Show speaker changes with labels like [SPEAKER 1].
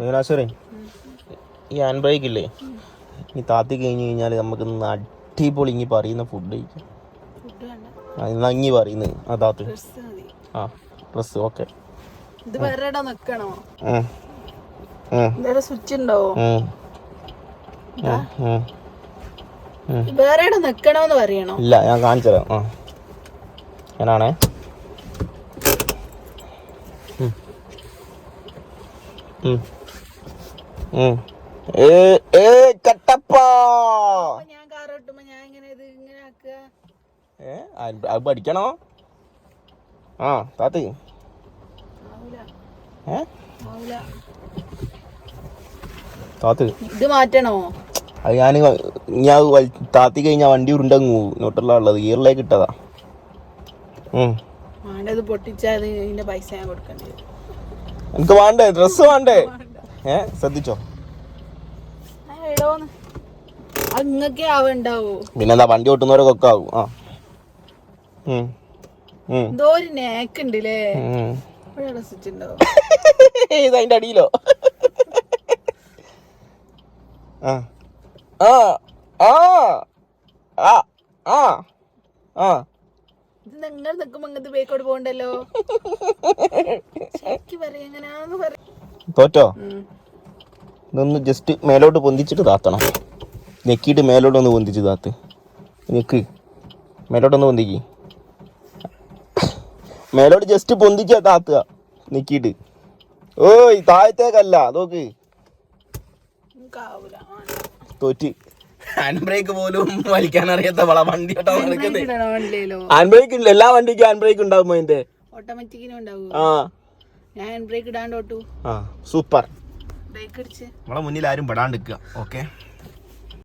[SPEAKER 1] മീനാശ്വരേ, ഈ hand brake ഇല്ലേ, ഈ താത്തി കഴിഞ്ഞ് കഴിഞ്ഞാൽ നമുക്ക് അടിപൊളി ഇങ്ങി പറയുന്ന ഫുഡ് കഴിക്കാം. ഇങ്ങി പറയുന്നത് ആ താത്ത്. ആ ഡ്രസ് ഓക്കെ.
[SPEAKER 2] ഇത് വേറെ നിക്കണോ? സ്വിച്ച് ഉണ്ടോ? വേറെ നിക്കണോന്ന് പറയണോ?
[SPEAKER 1] ഇല്ല, ഞാൻ കാണിച്ചു തരാം. ഞാനാണേ. അത് പഠിക്കണോ? ആ താത്ത് താത്ത്
[SPEAKER 2] ഇത് മാറ്റണോ?
[SPEAKER 1] അത് ഞാൻ താത്തി കഴിഞ്ഞാ വണ്ടി ഉരുണ്ടങ്ങ് പോകും. നോട്ടുള്ള ഉള്ളത് ഗിയറിലേക്ക് ഇട്ടതാ.
[SPEAKER 2] പൈസ ഞാൻ കൊടുക്കണ്ടേ?
[SPEAKER 1] എനിക്ക് വേണ്ടേ, ഡ്രസ് വേണ്ടേ? ശ്രദ്ധിച്ചോ. പിന്നെന്താ, വണ്ടി ഓട്ടുന്നവരൊക്കെ ആവും. ഇതതിന്റെ അടിയിലോ?
[SPEAKER 2] നിങ്ങൾ നിക്കുമ്പോ ഇങ്ങനത്തെ ബേക്കോട് പോകണ്ടല്ലോ.
[SPEAKER 1] തോറ്റോ? ഇതൊന്ന് ജസ്റ്റ് മേലോട്ട് പൊന്തിച്ചിട്ട് താത്തണം. നെക്കിയിട്ട് മേലോട്ടൊന്ന് പൊന്തിച്ച് താത്ത്. നെക്ക് മേലോട്ടൊന്ന് പൊന്തിക്ക്. മേലോട്ട് ജസ്റ്റ് പൊന്തിച്ചാ താത്തുക നെക്കിയിട്ട്. ഓയ് താഴത്തേക്കല്ല, നോക്ക്. തോറ്റ്. ഹാൻഡ് ബ്രേക്ക് പോലും വലിക്കാൻ അറിയാത്ത വണ്ടി ഹാൻഡ് ബ്രേക്ക് ഇല്ല. എല്ലാ വണ്ടിക്കും ഹാൻഡ് ബ്രേക്ക് ഉണ്ടാവുമ്പോ അതിന്റെ
[SPEAKER 2] ഓട്ടോമാറ്റിക്കിനും ഉണ്ടാവും.
[SPEAKER 1] സൂപ്പർ. നമ്മളെ മുന്നിൽ ആരും പെടാണ്ടിരിക്കുക. ഓക്കെ.